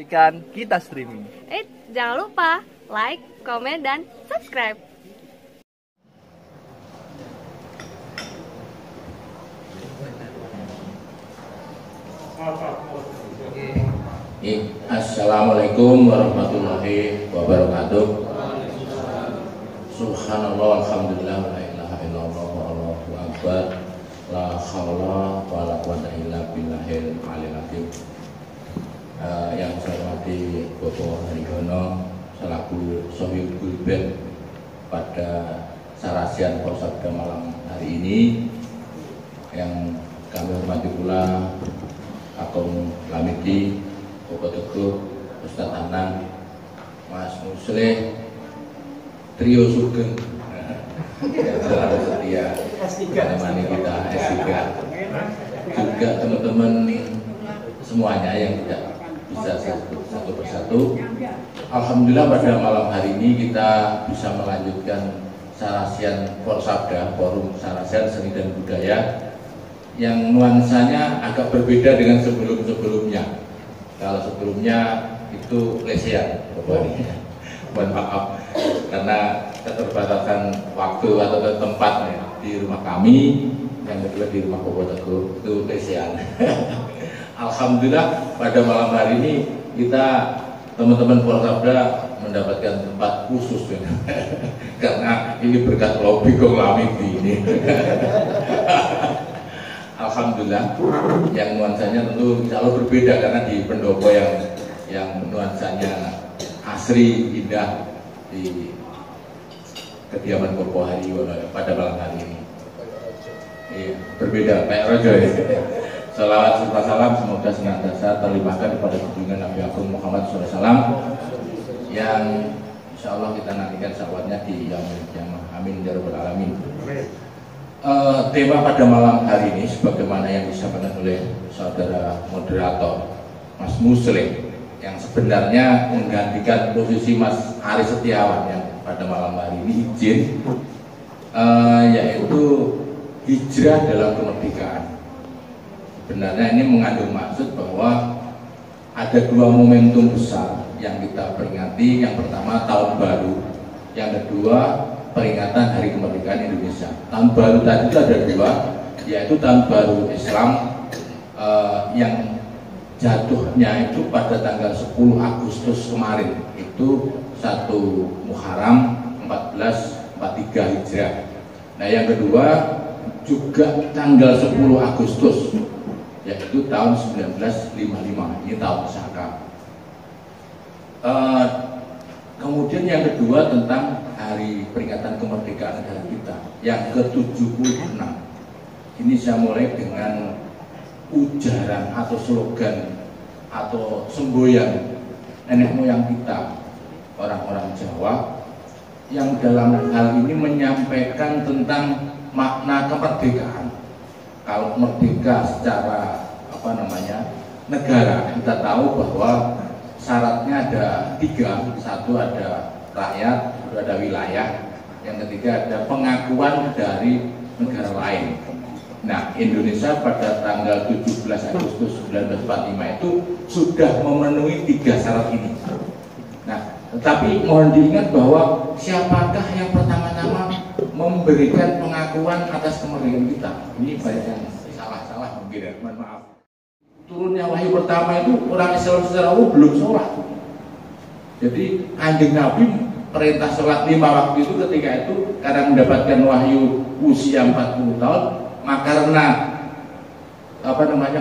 menyaksikan Kita Streaming. Jangan lupa like, komen, dan subscribe. Assalamualaikum warahmatullahi wabarakatuh. Subhanallah, alhamdulillah, la ilaha illallah, wallahu akbar, la haula wala quwwata illa billahil aliyil azim. Yang saya hormati Bapak Haryono selaku Sohibul Bed pada Sarasian Porsabda malam hari ini, yang kami hormati pula Agung Lamidi, Bapak Teguh, Ustadz Anang, Mas Musleh, Trio Sugeng yang selalu setia menemani kita S3, juga teman-teman semuanya yang tidak bisa satu persatu. Alhamdulillah pada malam hari ini kita bisa melanjutkan Sarasian Porsabda, Forum Sarasian Seni dan Budaya, yang nuansanya agak berbeda dengan sebelum-sebelumnya. Kalau sebelumnya itu lesehan, mohon maaf karena keterbatasan waktu atau tempatnya di rumah kami, yang kedua di rumah Bapak Teguh, itu lesehan. Alhamdulillah pada malam hari ini kita teman-teman Porsabda mendapatkan tempat khusus karena ini berkat lobby Kong Lamidi ini. Alhamdulillah, yang nuansanya tentu selalu berbeda karena di pendopo yang nuansanya asri, indah di kediaman Bapak Haryono pada malam hari ini. Berbeda kayak rojo ya. Salawat serta salam semoga senantiasa terlimpahkan kepada junjungan Nabi Agung Muhammad SAW, yang insya Allah kita nantikan salawatnya di yaumil qiyamah. Amin ya rabbal alamin. Tema pada malam hari ini sebagaimana yang disampaikan oleh saudara moderator Mas Musleh, yang sebenarnya menggantikan posisi Mas Ari Setiawan yang pada malam hari ini izin, yaitu hijrah dalam kemerdekaan. Sebenarnya ini mengandung maksud bahwa ada dua momentum besar yang kita peringati. Yang pertama tahun baru, yang kedua peringatan Hari Kemerdekaan Indonesia. Tahun baru tadi itu ada dua, yaitu tahun baru Islam yang jatuhnya itu pada tanggal 10 Agustus kemarin, itu 1 Muharram 1443 Hijrah. Nah yang kedua juga tanggal 10 Agustus, yaitu tahun 1955, ini tahun Saka. Kemudian yang kedua tentang hari peringatan kemerdekaan negara kita yang ke-76. Ini saya mulai dengan ujaran atau slogan atau semboyan nenek moyang kita, orang-orang Jawa, yang dalam hal ini menyampaikan tentang makna kemerdekaan. Kalau merdeka secara negara, kita tahu bahwa syaratnya ada 3. Satu ada rakyat, kedua ada wilayah, yang ketiga ada pengakuan dari negara lain. Nah, Indonesia pada tanggal 17 Agustus 1945 itu sudah memenuhi 3 syarat ini. Nah, tetapi mohon diingat bahwa siapakah yang pertama-tama memberikan pengakuan atas kemerdekaan kita? Ini banyak yang salah mungkin ya, mohon maaf. Turunnya wahyu pertama itu orang Islam secara umum belum sholat. Jadi Kanjeng Nabi perintah sholat 5 waktu itu ketika itu karena mendapatkan wahyu usia 40 tahun, maka karena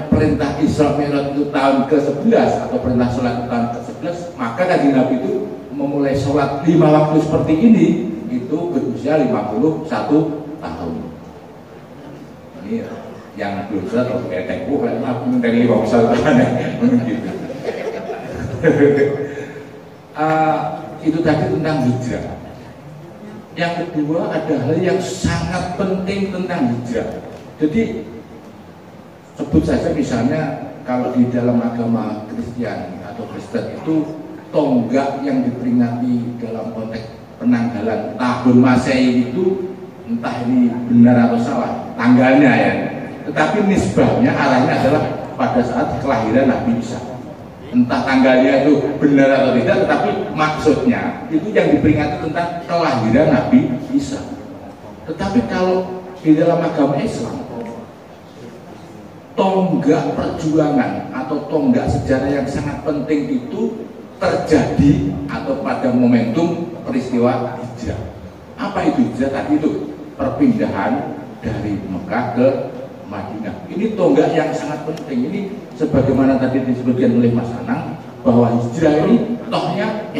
perintah Isra Mi'raj itu tahun ke-11 atau perintah sholat itu tahun ke-11, maka Kanjeng Nabi itu memulai sholat 5 waktu seperti ini itu berusia 51 tahun. Ini yang belum sholat atau kayak tempuh karena dari 5 tahun gitu. Itu tadi tentang hijrah. Yang kedua ada hal yang sangat penting tentang hijrah. Jadi sebut saja misalnya kalau di dalam agama Kristiani atau Kristen itu tonggak yang diperingati dalam konteks penanggalan tahun Masehi itu entah ini benar atau salah tanggalnya ya, tetapi nisbahnya arahnya adalah pada saat kelahiran Nabi Isa. entah tanggalnya itu benar atau tidak, tetapi maksudnya itu yang diperingati tentang kelahiran Nabi Isa. Tetapi kalau di dalam agama Islam, tonggak perjuangan atau tonggak sejarah yang sangat penting itu terjadi atau pada momentum peristiwa hijrah. Apa itu hijrah? Tadi itu perpindahan dari Mekah ke Madinah. Ini tonggak yang sangat penting. Ini sebagaimana tadi disebutkan oleh Mas Anang bahwa hijrah ini tohnya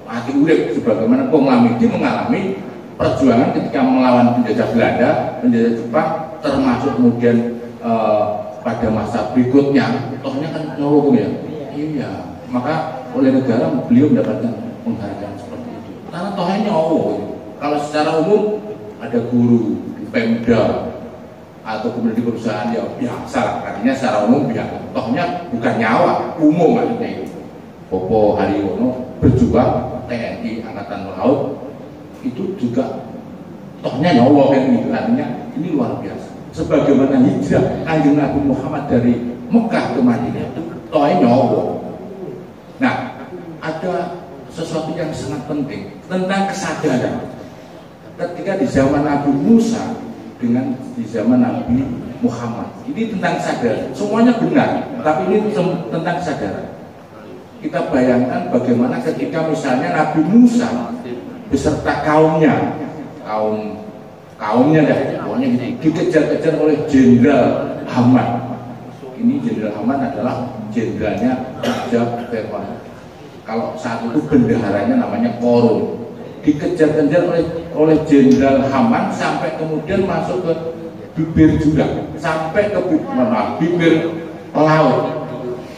mati urip, sebagaimana Kong Lamidi mengalami perjuangan ketika melawan penjajah Belanda, penjajah Jepang, termasuk kemudian pada masa berikutnya tohnya kan nyawa ya. Iya, maka oleh negara beliau mendapatkan penghargaan seperti itu. Karena tohnya nyawa. Kalau secara umum ada guru di Pemda atau kemudian di perusahaan ya biasa, artinya secara umum biasa. Tohnya bukan nyawa, umum maksudnya itu. Popo Haryono berjuang TNI Angkatan Laut itu juga tohnya nyawa kan gitu. Artinya ini luar biasa. Sebagaimana hijrah Kanjeng Nabi Muhammad dari Mekah ke Madinah itu tohnya nyawa. Nah, ada sesuatu yang sangat penting tentang kesadaran. Ketika di zaman Nabi Musa dengan di zaman Nabi Muhammad, ini tentang kesadaran. Semuanya benar, tapi ini tentang kesadaran. Kita bayangkan bagaimana ketika misalnya Nabi Musa beserta kaumnya pokoknya dikejar-kejar oleh Jenderal Haman. Ini Jenderal Haman adalah jenderalnya Raja Fir'aun. Kalau saat itu bendaharanya namanya Korun. Dikejar-kejar oleh Jenderal Haman sampai kemudian masuk ke bibir jurang, sampai ke bibir laut.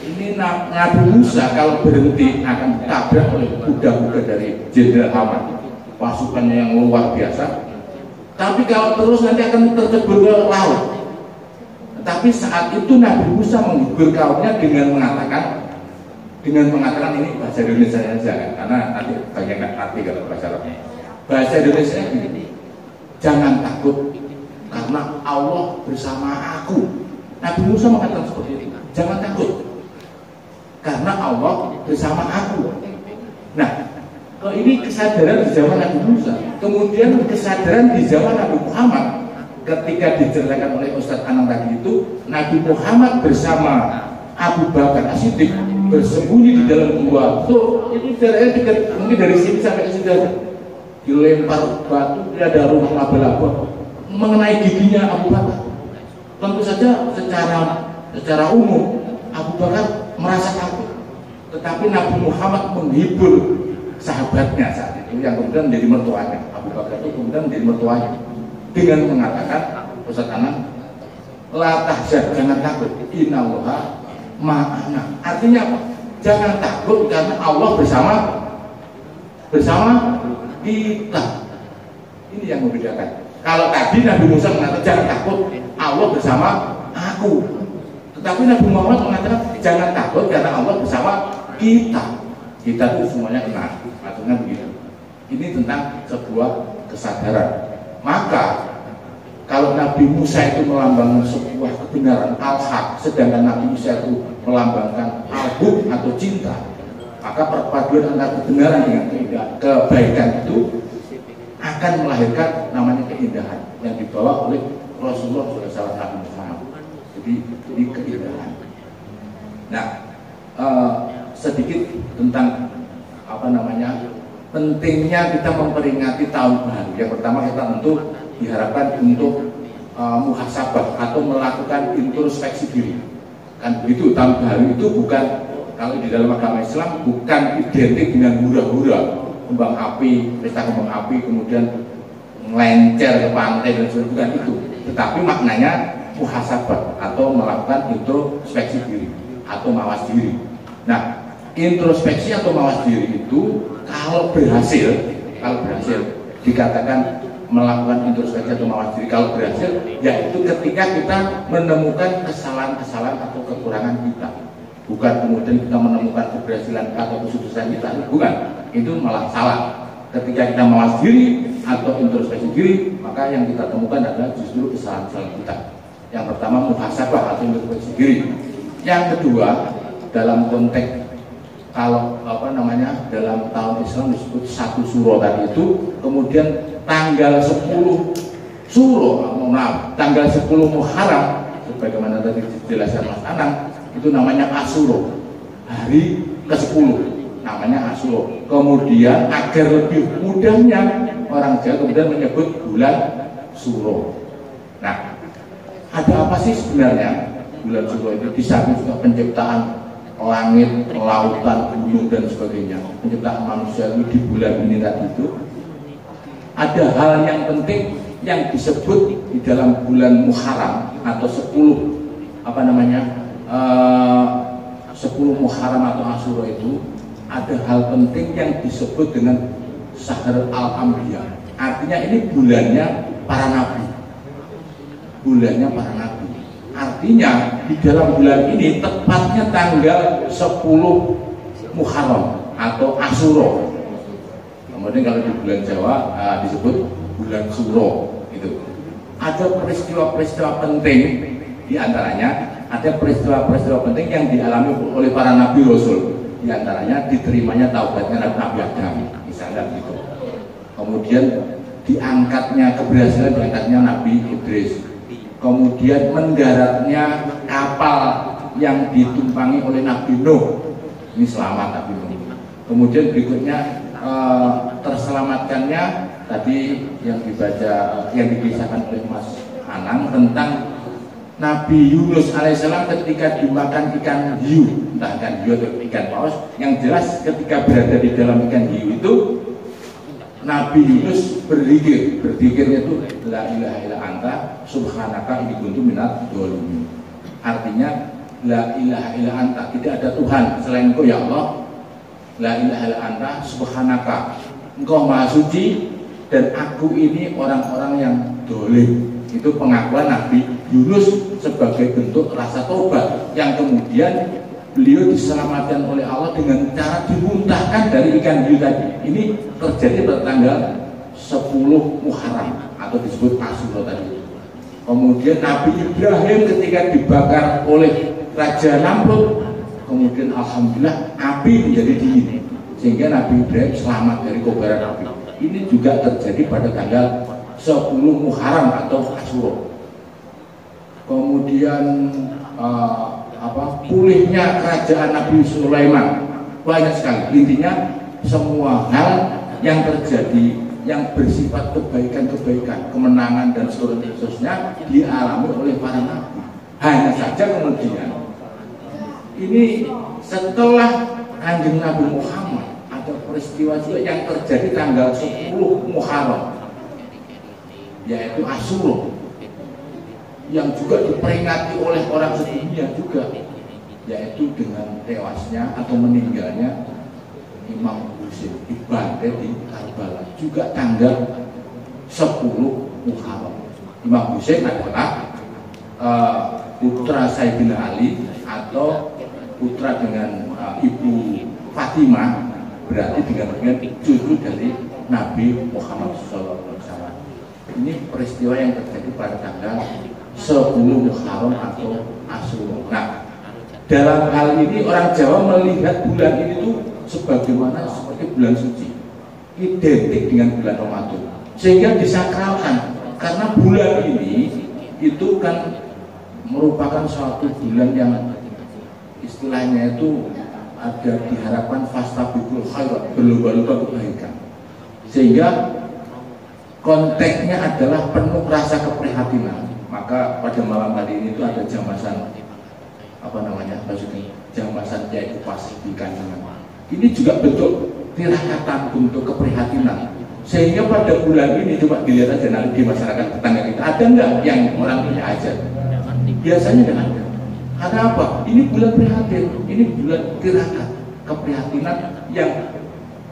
Ini Nabi Musa kalau berhenti akan ditabrak oleh kuda-kuda dari Jenderal Haman, pasukannya yang luar biasa. Tapi kalau terus nanti akan tercebur ke laut. Tapi saat itu Nabi Musa menghibur kaumnya dengan mengatakan ini bahasa Indonesia saja kan, karena nanti banyak arti kalau bahasa Arabnya. Bahasa Indonesia ini, jangan takut karena Allah bersama aku. Nabi Musa mengatakan seperti ini, jangan takut karena Allah bersama aku. Nah, ini kesadaran di zaman Nabi Musa. Kemudian kesadaran di zaman Nabi Muhammad ketika diceritakan oleh Ustadz Anang tadi itu, Nabi Muhammad bersama Abu Bakar As-Siddiq bersembunyi di dalam gua. Tuh, ini jaraknya dekat, mungkin dari sini sampai ke sini dilempar batu, ada rumah laba-laba mengenai giginya Abu Bakar. Tentu saja secara umum Abu Bakar merasa takut, tetapi Nabi Muhammad menghibur sahabatnya saat itu yang kemudian menjadi mertuanya. Abu Bakar itu kemudian menjadi mertuanya dengan mengatakan, Ustaz Anang, la tahzan, jangan takut, innallaha ma'ana. Artinya apa? Jangan takut karena Allah bersama kita. Ini yang membedakan. Kalau tadi Nabi Musa mengatakan jangan takut, Allah bersama aku. Tetapi Nabi Muhammad mengatakan jangan takut karena Allah bersama kita. Kita itu semuanya kenal. Maksudnya begitu. Ini tentang sebuah kesadaran. Maka kalau Nabi Musa itu melambangkan sebuah kebenaran al-haq, sedangkan Nabi Isa itu melambangkan al-hub atau cinta, maka perpaduan antara kebenaran dengan kebaikan itu akan melahirkan namanya keindahan yang dibawa oleh Rasulullah SAW Nabi Muhammad. Jadi ini keindahan. Nah, sedikit tentang pentingnya kita memperingati tahun baru. Yang pertama kita tentu diharapkan untuk muhasabah atau melakukan introspeksi diri. Kan begitu, tahun baru itu bukan, kalau di dalam agama Islam bukan identik dengan hura-hura, kembang api, pesta kembang api, kemudian melencer ke pantai dan sebagainya, bukan itu. Tetapi maknanya muhasabah atau melakukan introspeksi diri atau mawas diri. Nah, introspeksi atau mawas diri itu kalau berhasil dikatakan melakukan introspeksi atau mawas diri, kalau berhasil yaitu ketika kita menemukan kesalahan-kesalahan atau kekurangan kita, bukan kemudian kita menemukan keberhasilan atau kesuksesan kita, bukan, itu malah salah. Ketika kita mawas diri atau introspeksi diri, maka yang kita temukan adalah justru kesalahan-kesalahan kita. Yang pertama muhasabah atau introspeksi diri. Yang kedua, dalam konteks kalau dalam tahun Islam disebut satu suro tadi itu, kemudian tanggal 10 suro, tanggal 10 Muharram sebagaimana tadi dijelaskan Mas Anang, itu namanya Asyura, hari ke-10 namanya Asyura. Kemudian agar lebih mudahnya orang Jawa kemudian menyebut bulan Suro. Nah, ada apa sih sebenarnya bulan Suro itu? Di samping juga penciptaan langit, lautan, gunung dan sebagainya, penciptaan manusia di bulan ini tadi itu, ada hal yang penting yang disebut di dalam bulan Muharram atau 10 10 Muharram atau Asyura itu, ada hal penting yang disebut dengan Syahr al-Anbiya. Artinya ini bulannya para nabi. Bulannya para nabi. Artinya di dalam bulan ini tepatnya tanggal 10 Muharram atau Asyura. Kemudian kalau di bulan Jawa disebut bulan Suro itu. Ada peristiwa-peristiwa penting, di antaranya ada peristiwa-peristiwa penting yang dialami oleh para nabi rasul. Di antaranya diterimanya taubatnya Nabi Adam, misalnya gitu. Kemudian keberhasilan diangkatnya Nabi Idris. Kemudian mendaratnya kapal yang ditumpangi oleh Nabi Nuh, ini selamat Nabi Nuh. Kemudian berikutnya terselamatkannya tadi yang dikisahkan oleh Mas Anang tentang Nabi Yunus alaihissalam ketika dimakan ikan hiu, entah ikan hiu atau ikan paus. Yang jelas ketika berada di dalam ikan hiu itu Nabi Yunus berzikirnya itu la ilaha illa anta subhanaka inni kuntu minadz dzalimin. Artinya la ilaha illa anta, tidak ada Tuhan selain Engkau ya Allah. La ilaha illa anta subhanaka, Engkau maha suci dan aku ini orang-orang yang dolim. Itu pengakuan Nabi Yunus sebagai bentuk rasa tobat yang kemudian beliau diselamatkan oleh Allah dengan cara dimuntahkan dari ikan hiu tadi. Ini terjadi pada tanggal 10 Muharram atau disebut Asyura tadi. Kemudian Nabi Ibrahim ketika dibakar oleh Raja Namrud, kemudian alhamdulillah api menjadi dingin sehingga Nabi Ibrahim selamat dari kobaran api. Ini juga terjadi pada tanggal 10 Muharram atau Asyura. Kemudian pulihnya kerajaan Nabi Sulaiman, banyak sekali. Intinya semua hal yang terjadi yang bersifat kebaikan-kebaikan, kemenangan dan seterusnya dialami oleh para nabi. Hanya saja kemudian ini setelah Kanjeng Nabi Muhammad ada peristiwa juga yang terjadi tanggal 10 Muharram, yaitu Asyura, yang juga diperingati oleh orang sedunia juga, yaitu dengan tewasnya atau meninggalnya Imam Husain dibantai di Karbala, juga tanggal 10 Muharram. Imam Husain adalah putra Sayyidina Ali atau putra dengan ibu Fatimah, berarti dengan cucu dari Nabi Muhammad SAW. Ini peristiwa yang terjadi pada tanggal 10 Muharram atau Asyura. Nah, dalam hal ini orang Jawa melihat bulan ini tuh sebagaimana seperti bulan suci, identik dengan bulan Ramadan, sehingga disakralkan karena bulan ini itu kan merupakan suatu bulan yang istilahnya itu ada diharapkan fastabiqul khairat, berlomba-lomba kebaikan, sehingga konteksnya adalah penuh rasa keprihatinan. Maka pada malam hari ini itu ada jamasan jamasan yaitu pasif di Kandangan. Ini juga bentuk tirakatan, bentuk keprihatinan. Sehingga pada bulan ini coba dilihat aja nanti di masyarakat tetangga kita ada nggak yang orang punya hajat? Biasanya nggak ada. Karena apa? Ini bulan prihatin, ini bulan tirakat, keprihatinan yang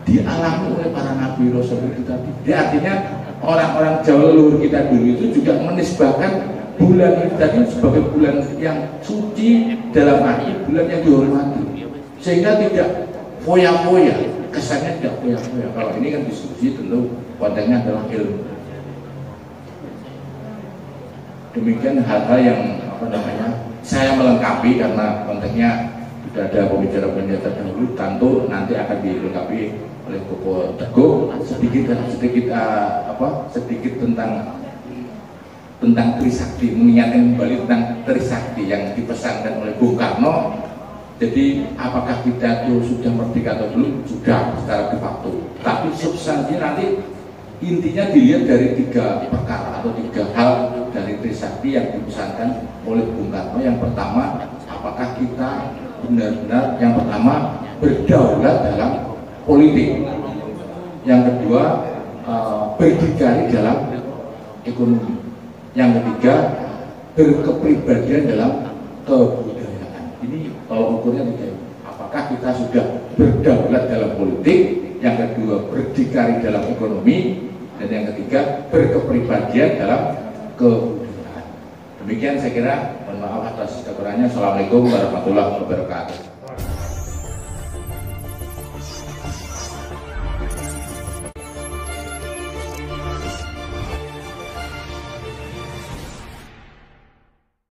dialami oleh para nabi rasul itu tadi. Artinya orang-orang Jawa leluhur kita dulu itu juga menisbahkan bulan ini tadi sebagai bulan yang suci, dalam arti bulan yang dihormati, sehingga tidak foya-foya, kesannya tidak foya-foya. Kalau ini kan diskusi, tentu kontennya adalah ilmu. Demikian hal-hal yang saya melengkapi karena konteksnya sudah ada pembicara-pembicara terdahulu, tentu nanti akan dilengkapi oleh Bapak Teguh sedikit tentang Trisakti, mengingatkan kembali tentang Trisakti yang dipesankan oleh Bung Karno. Jadi apakah kita itu sudah merdeka atau belum? Sudah secara de facto. Tapi substansinya nanti intinya dilihat dari 3 perkara atau 3 hal dari Trisakti yang dipesankan oleh Bung Karno. Yang pertama, apakah kita benar-benar yang pertama berdaulat dalam politik. Yang kedua, berdikari dalam ekonomi. Yang ketiga, berkepribadian dalam kebudayaan. Ini kalau ukurnya 3. Apakah kita sudah berdaulat dalam politik? Yang kedua, berdikari dalam ekonomi. Dan yang ketiga, berkepribadian dalam kebudayaan. Demikian saya kira. Mohon maaf atas kekurangannya. Assalamualaikum warahmatullahi wabarakatuh.